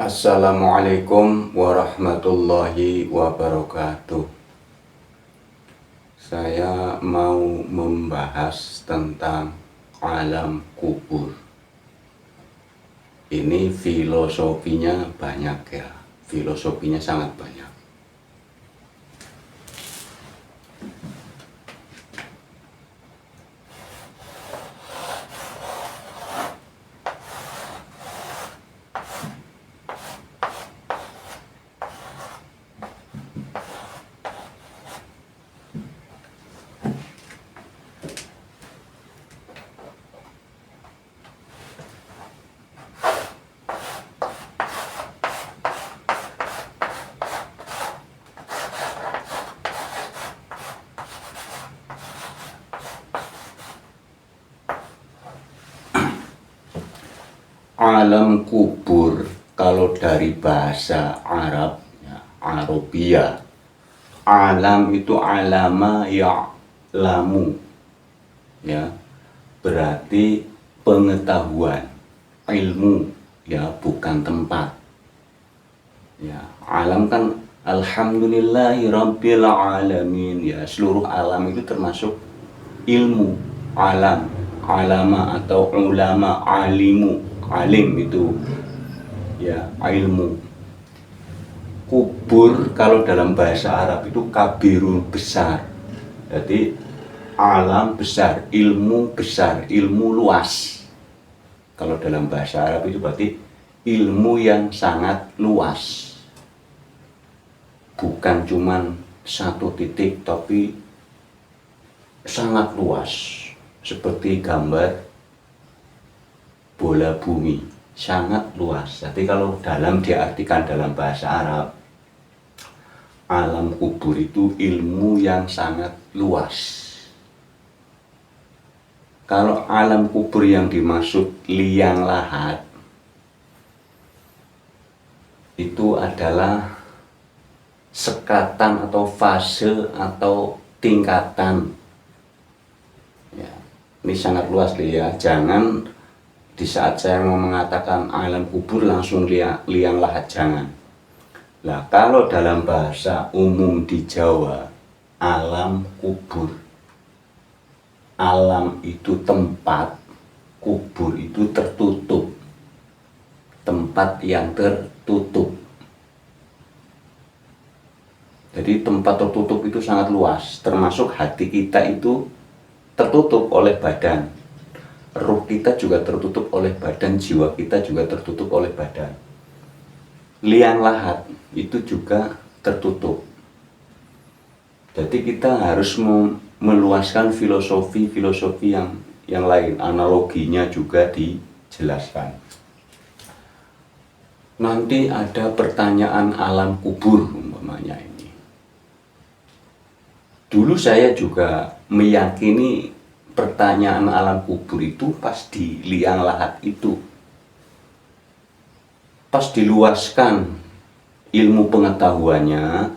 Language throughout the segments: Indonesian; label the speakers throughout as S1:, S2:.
S1: Assalamualaikum warahmatullahi wabarakatuh. Saya mau membahas tentang alam kubur. Ini filosofinya banyak ya, filosofinya sangat banyak. Alam kubur kalau dari bahasa Arab ya, Arabia, alam itu alama ya'lamu ya, berarti pengetahuan, ilmu ya, bukan tempat ya. Alam kan alhamdulillahi rabbil alamin ya, seluruh alam itu termasuk ilmu. Alam, alama atau ulama, alimu, alim itu ya, ilmu. Kubur kalau dalam bahasa Arab itu kabirun, besar. Jadi alam besar, ilmu besar, ilmu luas. Kalau dalam bahasa Arab itu berarti ilmu yang sangat luas, bukan cuman satu titik tapi sangat luas, seperti gambar bola bumi, sangat luas. Jadi kalau diartikan dalam bahasa Arab, alam kubur itu ilmu yang sangat luas. Kalau alam kubur yang dimaksud liang lahat itu adalah sekatan atau fase atau tingkatan ya, ini sangat luas ya. Jangan di saat saya mau mengatakan alam kubur langsung liang lahat, jangan. Nah, kalau dalam bahasa umum di Jawa, alam kubur, alam itu tempat, kubur itu tertutup, tempat yang tertutup. Jadi tempat tertutup itu sangat luas, termasuk hati kita itu tertutup oleh badan, ruh kita juga tertutup oleh badan, jiwa kita juga tertutup oleh badan. Liang lahat itu juga tertutup. Jadi kita harus meluaskan filosofi yang lain, analoginya juga dijelaskan. Nanti ada pertanyaan alam kubur umpamanya ini. Dulu saya juga meyakini pertanyaan alam kubur itu pas di liang lahat itu, pas diluaskan ilmu pengetahuannya,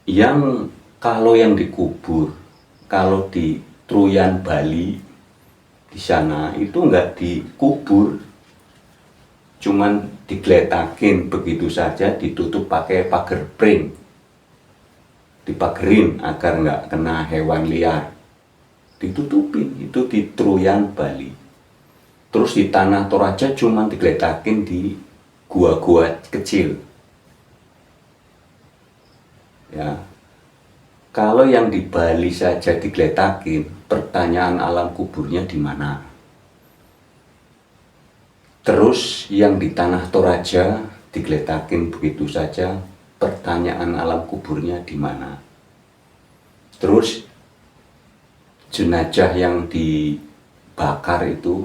S1: yang kalau yang dikubur, kalau di Truyan Bali di sana itu enggak dikubur, cuman digeletakin begitu saja, ditutup pakai pagar pring, dipagerin agar enggak kena hewan liar, ditutupin. Itu di Truyan Bali. Terus di Tanah Toraja cuman digeletakin di gua-gua kecil ya. Kalau yang di Bali saja digeletakin, pertanyaan alam kuburnya di mana? Terus yang di Tanah Toraja digeletakin begitu saja, pertanyaan alam kuburnya di mana? Terus jenazah yang dibakar itu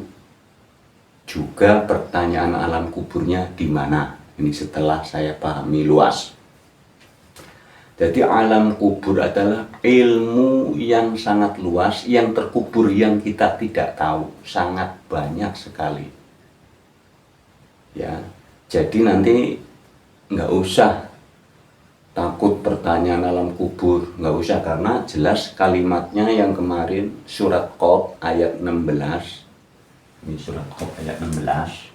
S1: juga pertanyaan alam kuburnya di mana? Ini setelah saya pahami luas. Jadi alam kubur adalah ilmu yang sangat luas, yang terkubur yang kita tidak tahu, sangat banyak sekali ya. Jadi nanti nggak usah takut pertanyaan alam kubur, nggak usah, karena jelas kalimatnya yang kemarin surat Qaf ayat 16. Ini surat Qaf ayat 16.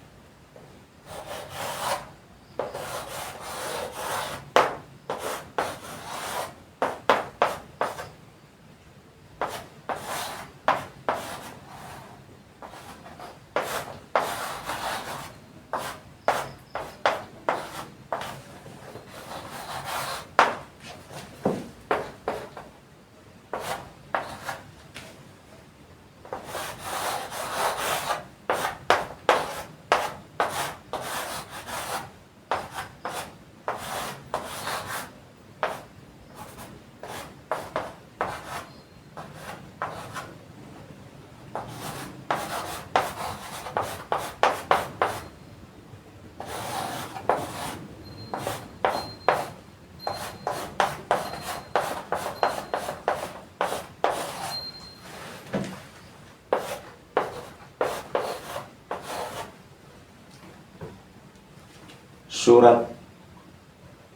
S1: Surat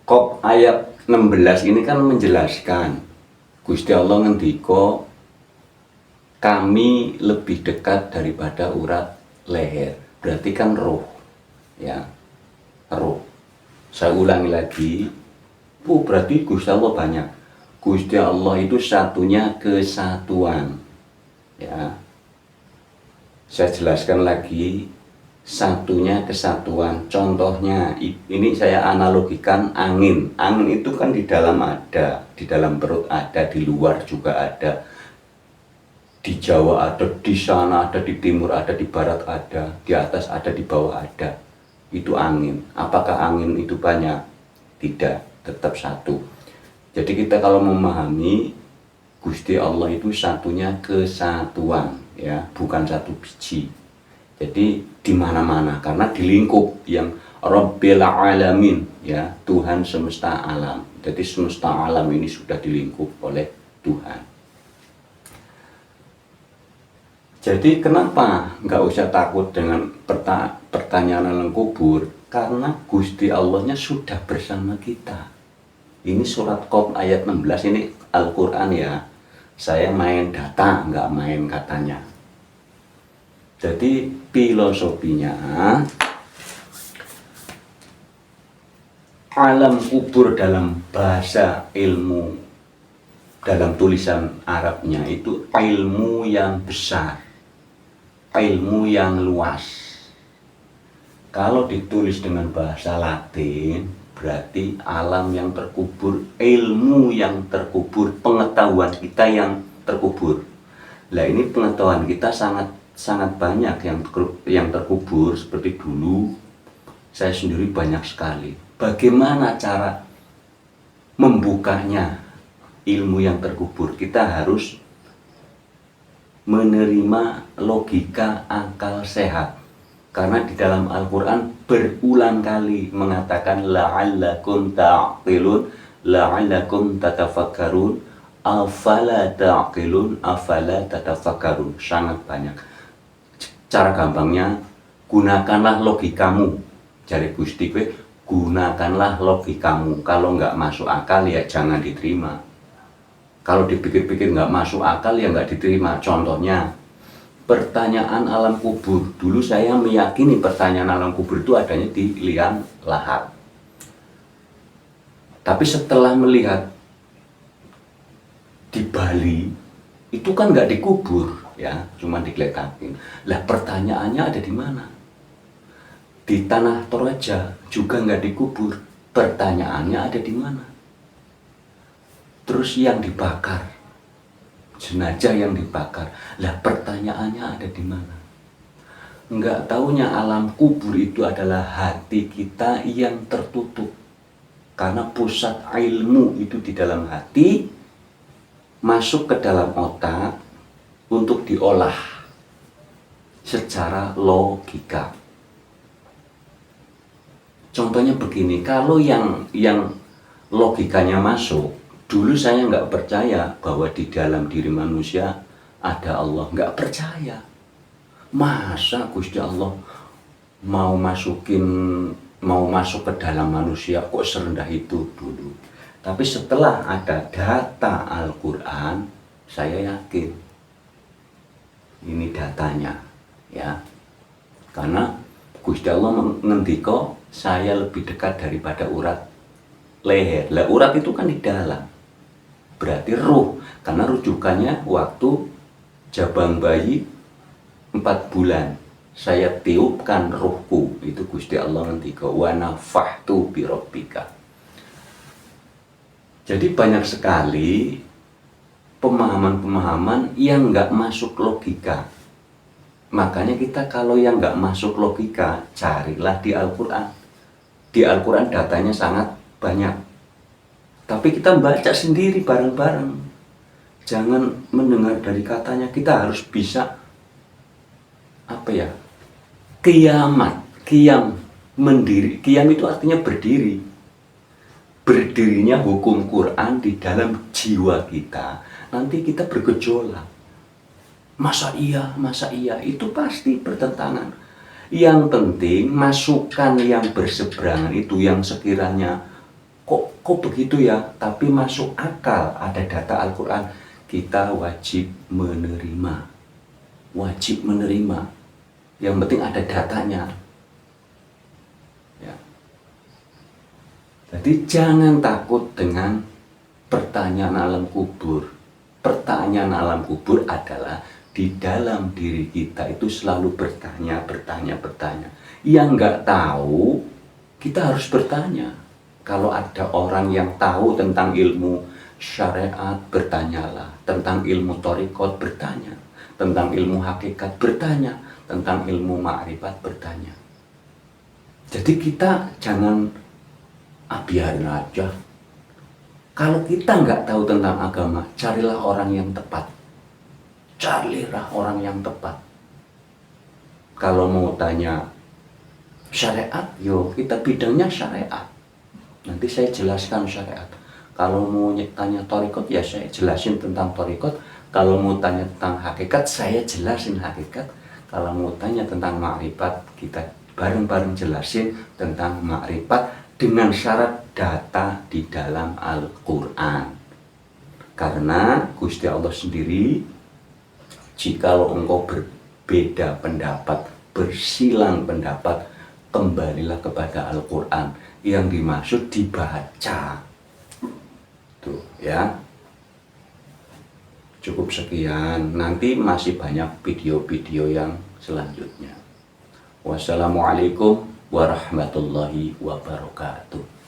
S1: Qaf ayat 16 ini kan menjelaskan Gusti Allah ngendika kami lebih dekat daripada urat leher. Berarti kan roh, ya, roh. Saya ulangi lagi, berarti Gusti Allah banyak. Gusti Allah itu satunya kesatuan, ya. Saya jelaskan lagi, satunya kesatuan. Contohnya, ini saya analogikan angin. Angin itu kan di dalam ada, di dalam perut ada, di luar juga ada. Di Jawa ada, di sana ada, di timur ada, di barat ada, di atas ada, di bawah ada. Itu angin. Apakah angin itu banyak? Tidak, tetap satu. Jadi kita kalau memahami Gusti Allah itu satunya kesatuan, ya, bukan satu biji. Jadi di mana-mana karena di lingkup yang Rabbil Alamin, ya, Tuhan semesta alam. Jadi semesta alam ini sudah dilingkup oleh Tuhan. Jadi kenapa nggak usah takut dengan pertanyaan alam kubur? Karena Gusti Allahnya sudah bersama kita. Ini surat Qaf ayat 16, ini Al-Quran, ya. Saya main data, nggak main katanya. Jadi filosofinya, alam kubur dalam bahasa ilmu, dalam tulisan Arabnya itu ilmu yang besar, ilmu yang luas. Kalau ditulis dengan bahasa Latin, berarti alam yang terkubur, ilmu yang terkubur, pengetahuan kita yang terkubur. Nah, ini pengetahuan kita sangat banyak yang terkubur. Seperti dulu saya sendiri banyak sekali. Bagaimana cara membukanya ilmu yang terkubur? Kita harus menerima logika akal sehat. Karena di dalam Al-Quran berulang kali mengatakan la'allakum ta'qilun, la'allakum tatafakkarun, afala ta'qilun, afala tatafakkarun. Sangat banyak. Cara gampangnya, gunakanlah logikamu. Jare Gusti kowe, gunakanlah logikamu. Kalau nggak masuk akal ya jangan diterima. Kalau dipikir-pikir nggak masuk akal ya nggak diterima. Contohnya, pertanyaan alam kubur. Dulu saya meyakini pertanyaan alam kubur itu adanya di liang lahat. Tapi setelah melihat di Bali, itu kan nggak dikubur, ya, cuma digeletakin. Lah pertanyaannya ada di mana? Di Tanah Toraja juga nggak dikubur. Pertanyaannya ada di mana? Terus yang dibakar, jenazah yang dibakar, lah pertanyaannya ada di mana? Nggak taunya alam kubur itu adalah hati kita yang tertutup. Karena pusat ilmu itu di dalam hati, masuk ke dalam otak untuk diolah secara logika. Contohnya begini, kalau yang logikanya masuk, dulu saya nggak percaya bahwa di dalam diri manusia ada Allah, nggak percaya. Masa Gusti Allah mau masuk ke dalam manusia kok serendah itu dulu. Tapi setelah ada data Al-Quran, saya yakin ini datanya, ya. Karena Gusti Allah ngendika saya lebih dekat daripada urat leher. Lah urat itu kan di dalam. Berarti ruh, karena rujukannya waktu jabang bayi 4 bulan. Saya tiupkan ruhku, itu Gusti Allah ngendika wa nafahtu bi rabbika. Jadi banyak sekali pemahaman-pemahaman yang nggak masuk logika. Makanya kita kalau yang nggak masuk logika, carilah di Al-Quran. Di Al-Quran datanya sangat banyak. Tapi kita baca sendiri bareng-bareng. Jangan mendengar dari katanya, kita harus bisa Qiyam mendiri. Qiyam itu artinya berdiri. Berdirinya hukum Quran di dalam jiwa kita. Nanti kita bergejolak. Masa iya, itu pasti bertentangan. Yang penting masukan yang berseberangan itu yang sekiranya kok begitu ya, tapi masuk akal, ada data Al-Quran, kita wajib menerima. Wajib menerima. Yang penting ada datanya. Ya. Jadi jangan takut dengan pertanyaan alam kubur. Pertanyaan alam kubur adalah di dalam diri kita itu selalu bertanya. Yang nggak tahu, kita harus bertanya. Kalau ada orang yang tahu tentang ilmu syariat, bertanyalah. Tentang ilmu thariqat, bertanya. Tentang ilmu hakikat, bertanya. Tentang ilmu ma'rifat, bertanya. Jadi kita jangan biarin aja. Kalau kita nggak tahu tentang agama, carilah orang yang tepat. Carilah orang yang tepat. Kalau mau tanya syariat, yo kita bidangnya syariat. Nanti saya jelaskan syariat. Kalau mau tanya thariqat, ya saya jelasin tentang thariqat. Kalau mau tanya tentang hakikat, saya jelasin hakikat. Kalau mau tanya tentang ma'rifat, kita bareng-bareng jelasin tentang ma'rifat dengan syarat data di dalam Al-Quran. Karena Gusti Allah sendiri, jikalau engkau berbeda pendapat, bersilang pendapat, kembalilah kepada Al-Quran. Yang dimaksud dibaca. Tuh ya. Cukup sekian. Nanti masih banyak video-video yang selanjutnya. Wassalamualaikum warahmatullahi wabarakatuh.